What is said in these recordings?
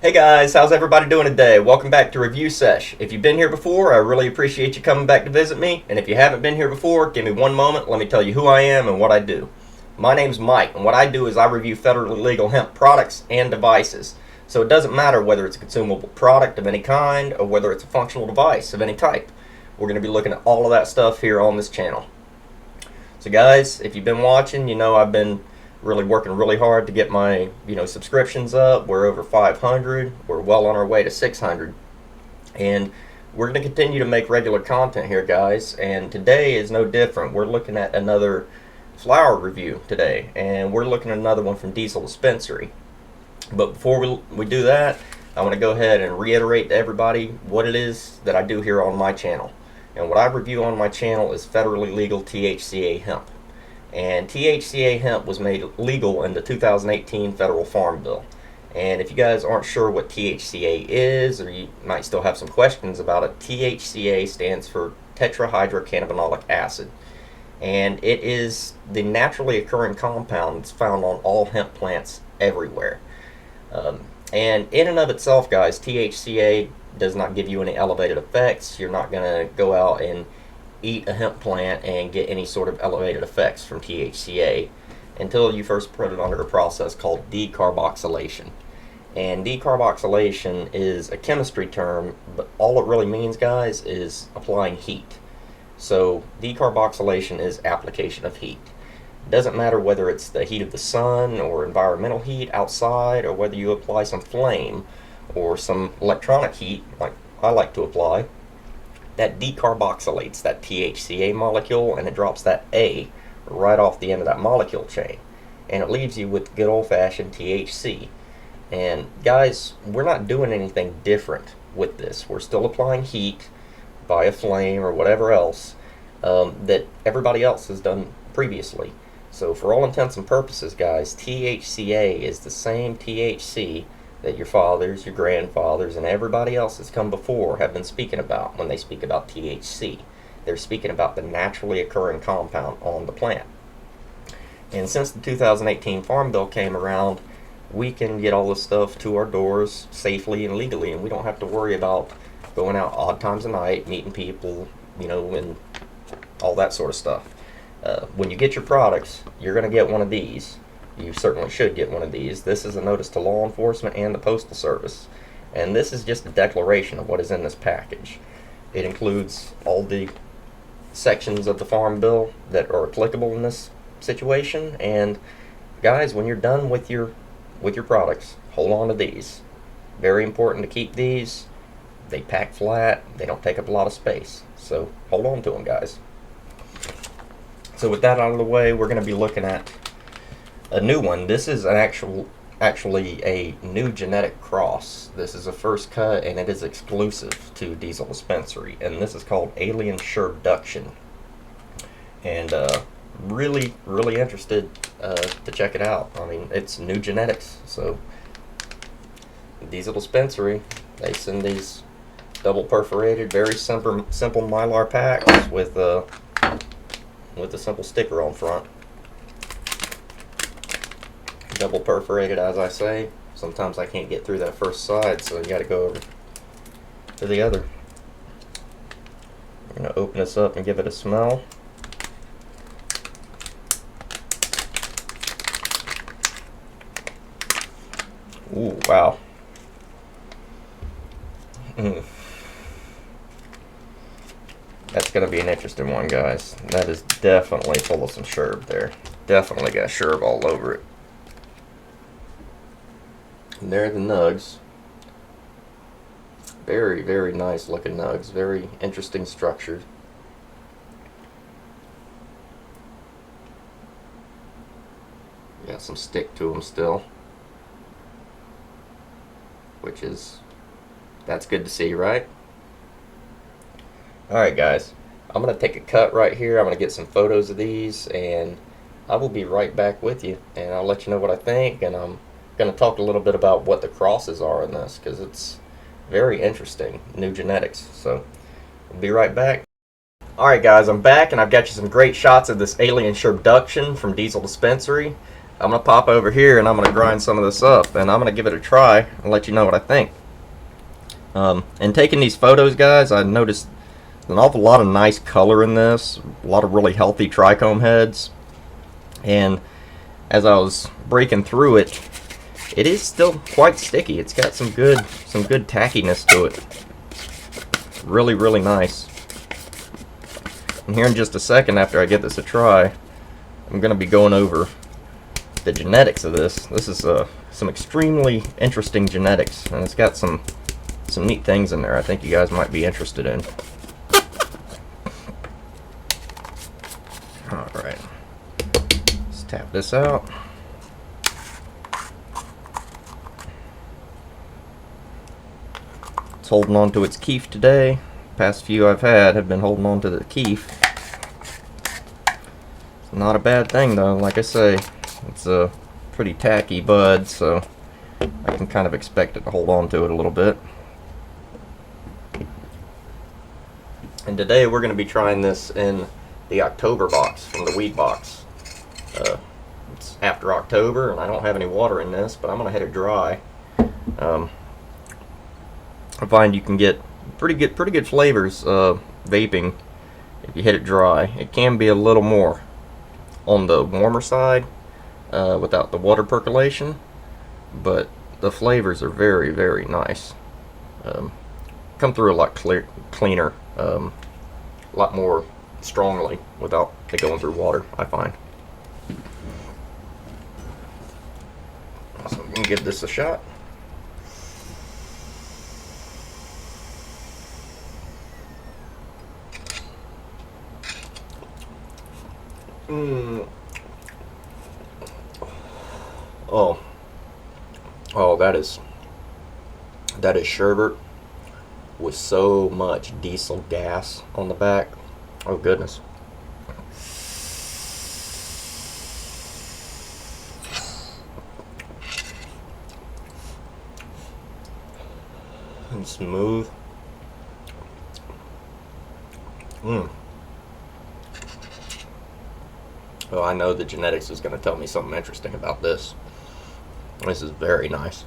Hey guys, how's everybody doing today? Welcome back to Review Sesh. If you've been here before, I really appreciate you coming back to visit me. And if you haven't been here before, give me one moment, let me tell you who I am and what I do. My name's Mike, and what I do is I review federally legal hemp products and devices. So it doesn't matter whether it's a consumable product of any kind or whether it's a functional device of any type. We're going to be looking at all of that stuff here on this channel. So guys, if you've been watching, you know I've been really working really hard to get my subscriptions up. We're over 500. We're well on our way to 600, and we're going to continue to make regular content here, guys. And today is no different. We're looking at another flower review today, and we're looking at another one from Dispensary. But before we do that, I want to go ahead and reiterate to everybody what it is that I do here on my channel. And what I review on my channel is federally legal THCa hemp. And THCa hemp was made legal in the 2018 Federal Farm Bill. And if you guys aren't sure what THCa is, or you might still have some questions about it, THCa stands for tetrahydrocannabinolic acid. And it is the naturally occurring compound that's found on all hemp plants everywhere. And in and of itself, guys, THCa does not give you any elevated effects. You're not going to go out and eat a hemp plant and get any sort of elevated effects from THCa until you first put it under a process called decarboxylation. And decarboxylation is a chemistry term, but all it really means, guys, is applying heat. So decarboxylation is application of heat. It doesn't matter whether it's the heat of the sun or environmental heat outside, or whether you apply some flame or some electronic heat like I like to apply. That decarboxylates that THCa molecule, and it drops that A right off the end of that molecule chain, and it leaves you with good old-fashioned THC. And guys, we're not doing anything different with this. We're still applying heat via flame or whatever else that everybody else has done previously. So for all intents and purposes, guys, THCa is the same THC that your fathers, your grandfathers, and everybody else that's come before have been speaking about when they speak about THC. They're speaking about the naturally occurring compound on the plant. And since the 2018 Farm Bill came around, we can get all this stuff to our doors safely and legally, and we don't have to worry about going out odd times of night, meeting people, and all that sort of stuff. When you get your products, you're going to get one of these. You certainly should get one of these. This is a notice to law enforcement and the Postal Service. And this is just a declaration of what is in this package. It includes all the sections of the Farm Bill that are applicable in this situation. And guys, when you're done with your products, hold on to these. Very important to keep these. They pack flat. They don't take up a lot of space. So hold on to them, guys. So with that out of the way, we're going to be looking at a new one. This is an actually a new genetic cross. This is a first cut, and it is exclusive to Diesel Dispensary, and this is called Alien Sherbduction. And really interested to check it out. I mean, it's new genetics. So Diesel Dispensary, they send these double perforated, very simple mylar packs with a simple sticker on front. Double perforated, as I say. Sometimes I can't get through that first side, so you got to go over to the other. I'm going to open this up and give it a smell. Ooh, wow. That's going to be an interesting one, guys. That is definitely full of some sherb there. Definitely got sherb all over it. And there are the nugs. Very nice looking nugs. Very interesting structure. Got some stick to them still, that's good to see, right? Alright guys, I'm going to take a cut right here. I'm going to get some photos of these, and I will be right back with you, and I'll let you know what I think, and I'm going to talk a little bit about what the crosses are in this, because it's very interesting, new genetics. So we'll be right back. Alright guys, I'm back, and I've got you some great shots of this Alien Sherbduction from Diesel Dispensary. I'm going to pop over here and I'm going to grind some of this up, and I'm going to give it a try and let you know what I think. And taking these photos, guys, I noticed an awful lot of nice color in this, a lot of really healthy trichome heads, and as I was breaking through it, it is still quite sticky. It's got some good tackiness to it. Really, really nice. And here in just a second, after I get this a try, I'm going to be going over the genetics of this. This is some extremely interesting genetics, and it's got some neat things in there I think you guys might be interested in. Alright, let's tap this out. It's holding on to its keef today. Past few I've had have been holding on to the keef. It's not a bad thing though, like I say. It's a pretty tacky bud, so I can kind of expect it to hold on to it a little bit. And today we're going to be trying this in the October box from the weed box. It's after October and I don't have any water in this, but I'm going to hit it dry. I find you can get pretty good flavors vaping if you hit it dry. It can be a little more on the warmer side without the water percolation, but the flavors are very, very nice. Come through a lot cleaner, a lot more strongly without it going through water, I find. So I'm going to give this a shot. Oh, that is Sherbet with so much diesel gas on the back. Oh goodness. And smooth. Oh, I know the genetics is going to tell me something interesting about this. This is very nice.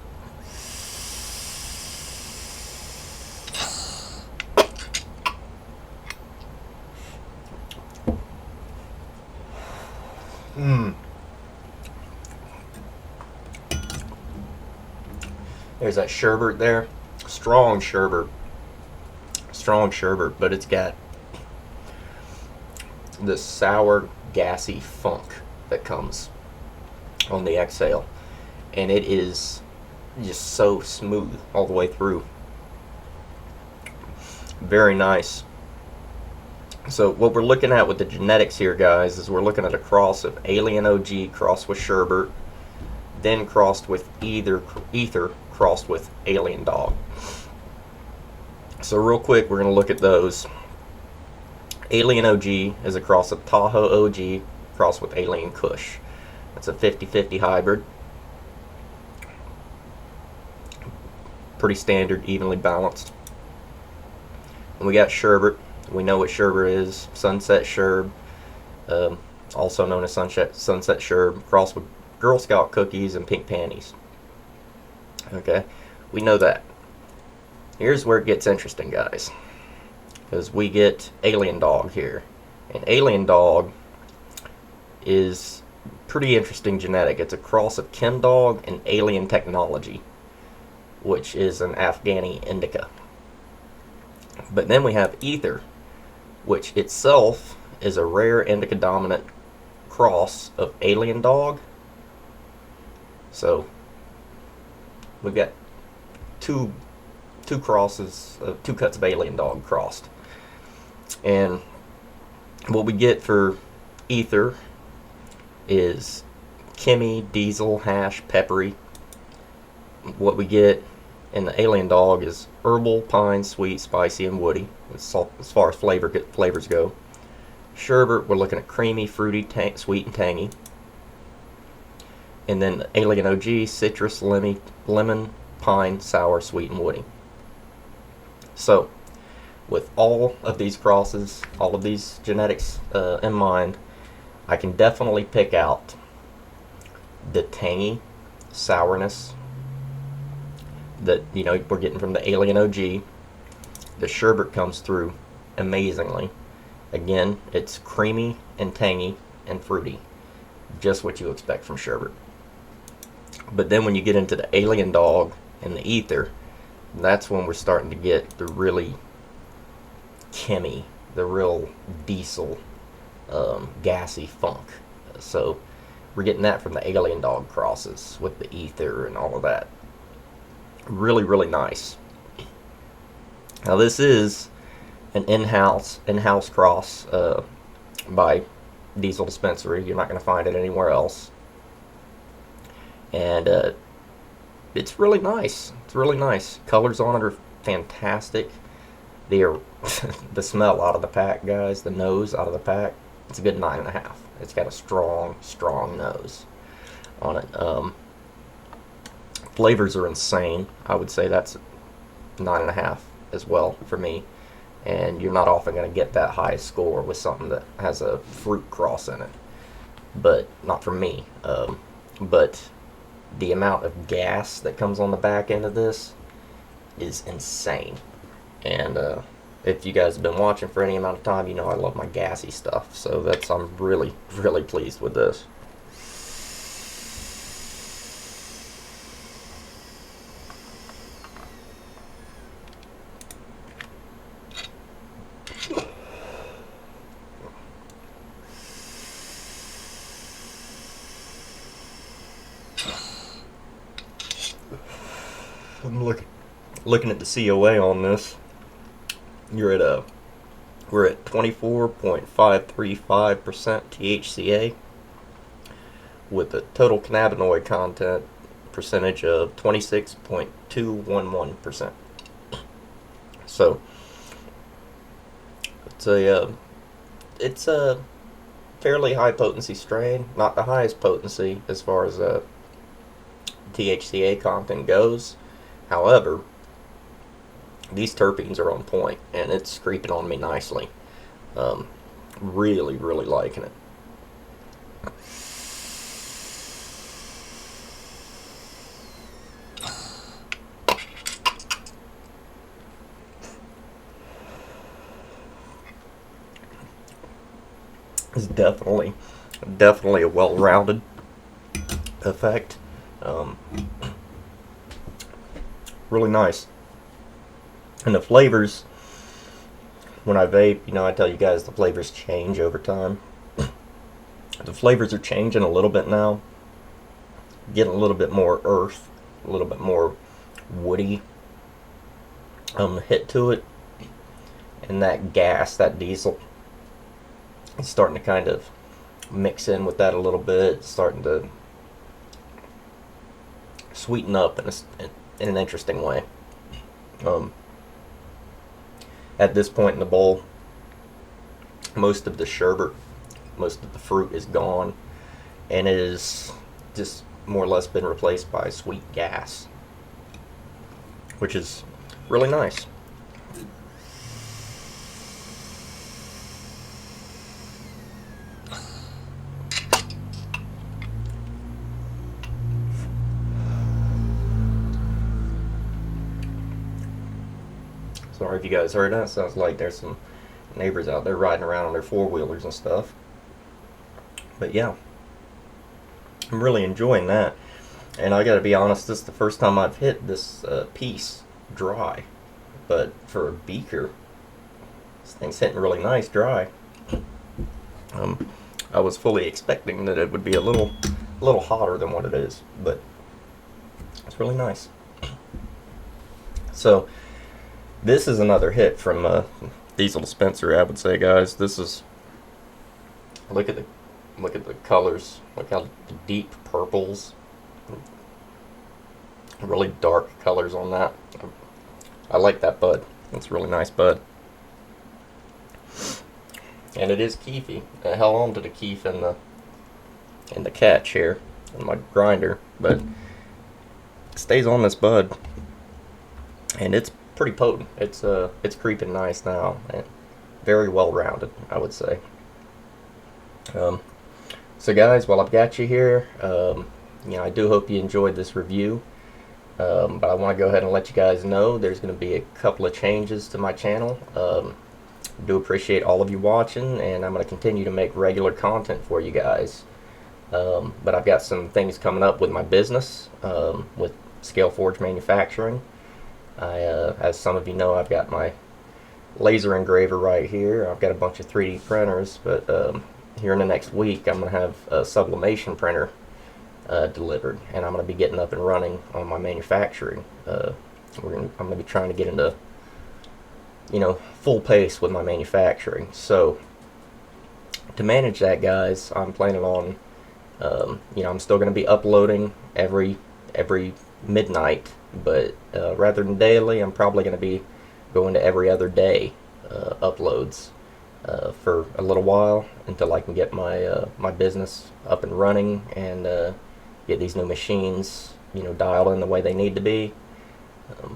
There's that Sherbet there. Strong Sherbet, but it's got this sour, gassy funk that comes on the exhale, and it is just so smooth all the way through. Very nice. So what we're looking at with the genetics here, guys, is we're looking at a cross of Alien OG crossed with Sherbet, then crossed with Ether crossed with Alien Dog. So real quick, we're going to look at those. Alien OG is a cross of Tahoe OG crossed with Alien Kush. That's a 50-50 hybrid. Pretty standard, evenly balanced. And we got Sherbet. We know what Sherbet is. Sunset Sherb, also known as Sunset Sherb, crossed with Girl Scout cookies and pink panties. Okay, we know that. Here's where it gets interesting, guys, because we get Alien Dog here, and Alien Dog is pretty interesting genetic. It's a cross of Chem Dog and Alien Technology, which is an Afghani indica. But then we have Ether, which itself is a rare indica dominant cross of Alien Dog. So we've got two crosses, two cuts of Alien Dog crossed. And what we get for Ether is Kimmy, Diesel, Hash, Peppery. What we get in the Alien Dog is herbal, pine, sweet, spicy, and woody, as far as flavors go. Sherbet, we're looking at creamy, fruity, sweet, and tangy. And then the Alien OG, citrus, lemon, pine, sour, sweet, and woody. So, with all of these crosses, all of these genetics in mind, I can definitely pick out the tangy sourness that, you know, we're getting from the Alien OG. The sherbet comes through amazingly. Again, it's creamy and tangy and fruity, just what you expect from sherbet. But then when you get into the Alien Dog and the ether, that's when we're starting to get the really chemi, the real diesel, gassy funk. So we're getting that from the Alien Dog crosses with the ether and all of that. Really, really nice. Now this is an in-house cross by Diesel Dispensary. You're not going to find it anywhere else. And it's really nice. It's really nice. Colors on it are fantastic. They are the smell out of the pack, guys. The nose out of the pack. It's a good 9.5. It's got a strong, strong nose on it. Flavors are insane. I would say that's 9.5 as well for me. And you're not often going to get that high score with something that has a fruit cross in it. But not for me. But the amount of gas that comes on the back end of this is insane. And if you guys have been watching for any amount of time, you know I love my gassy stuff. So I'm really, really pleased with this. I'm looking at the COA on this. We're at 24.535% THCa with a total cannabinoid content percentage of 26.211%. So it's a fairly high potency strain, not the highest potency as far as THCa content goes. However, these terpenes are on point, and it's creeping on me nicely. Really, really liking it. It's definitely a well-rounded effect. Really nice. And the flavors, when I vape, you know, I tell you guys the flavors change over time. The flavors are changing a little bit now. Getting a little bit more earth, a little bit more woody hit to it. And that gas, that diesel, is starting to kind of mix in with that a little bit. It's starting to sweeten up in an interesting way. At this point in the bowl, most of the sherbet, most of the fruit is gone, and it is just more or less been replaced by sweet gas, which is really nice. Sorry if you guys heard that. Sounds like there's some neighbors out there riding around on their four-wheelers and stuff. But yeah, I'm really enjoying that. And I gotta be honest, this is the first time I've hit this piece dry. But for a beaker, this thing's hitting really nice dry. I was fully expecting that it would be a little hotter than what it is, but it's really nice. So this is another hit from Diesel Dispensary, I would say, guys. This is, look at the colors. Look how deep purples, really dark colors on that. I like that bud. It's a really nice bud. And it is keefy. I held on to the keef in the catch here in my grinder, but it stays on this bud, and it's pretty potent. It's creeping nice now, and very well rounded, I would say. So guys, while I've got you here, I do hope you enjoyed this review. But I want to go ahead and let you guys know there's going to be a couple of changes to my channel. Do appreciate all of you watching, and I'm going to continue to make regular content for you guys. But I've got some things coming up with my business, with Scale Forge Manufacturing. As some of you know, I've got my laser engraver right here. I've got a bunch of 3D printers, but here in the next week I'm going to have a sublimation printer delivered, and I'm going to be getting up and running on my manufacturing. I'm going to be trying to get into full pace with my manufacturing. So to manage that, guys, I'm planning on I'm still going to be uploading every midnight, but rather than daily, I'm probably going to be going to every other day uploads for a little while until I can get my business up and running and get these new machines dialed in the way they need to be.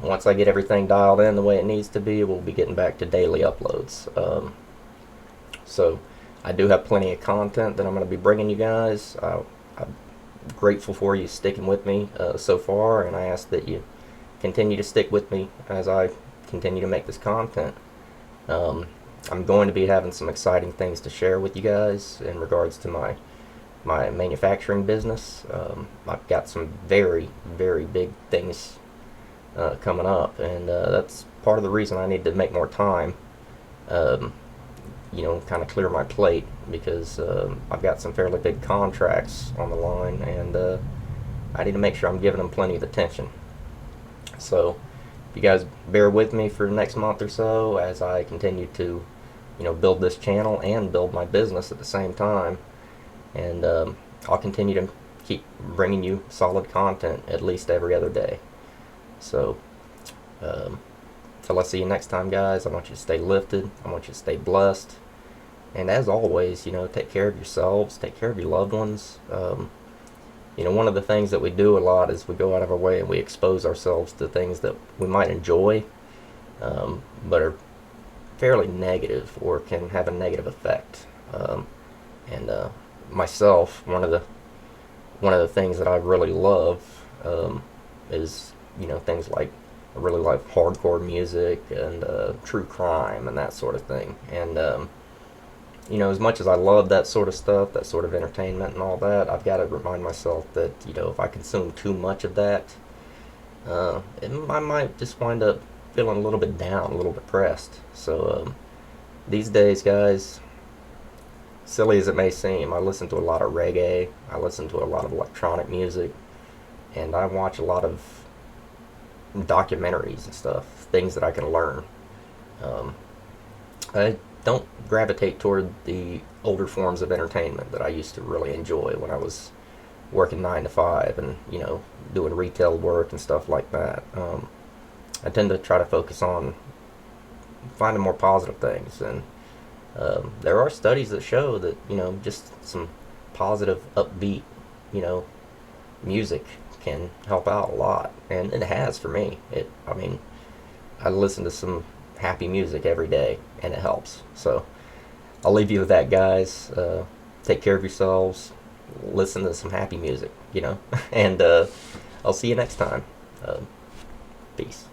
Once I get everything dialed in the way it needs to be, we'll be getting back to daily uploads. So I do have plenty of content that I'm going to be bringing you guys. I'm grateful for you sticking with me so far, and I ask that you continue to stick with me as I continue to make this content. I'm going to be having some exciting things to share with you guys in regards to my manufacturing business. I've got some very, very big things coming up, and that's part of the reason I need to make more time, kind of clear my plate, because I've got some fairly big contracts on the line, and I need to make sure I'm giving them plenty of attention. So if you guys bear with me for the next month or so as I continue to build this channel and build my business at the same time, and I'll continue to keep bringing you solid content at least every other day. So till I see you next time, guys, I want you to stay lifted, I want you to stay blessed, and as always, take care of yourselves, take care of your loved ones. One of the things that we do a lot is we go out of our way and we expose ourselves to things that we might enjoy, but are fairly negative or can have a negative effect. And myself, one of the things that I really love is things like, I really like hardcore music and true crime and that sort of thing. And as much as I love that sort of stuff, that sort of entertainment and all that, I've got to remind myself that if I consume too much of that, I might just wind up feeling a little bit down, a little depressed. So these days, guys, silly as it may seem, I listen to a lot of reggae, I listen to a lot of electronic music, and I watch a lot of documentaries and stuff, things that I can learn. I don't gravitate toward the older forms of entertainment that I used to really enjoy when I was working 9 to 5 and doing retail work and stuff like that. I tend to try to focus on finding more positive things, and there are studies that show that just some positive, upbeat music can help out a lot, and it has for me. I listen to some happy music every day, and it helps. So I'll leave you with that, guys. Take care of yourselves, listen to some happy music, and I'll see you next time. Peace.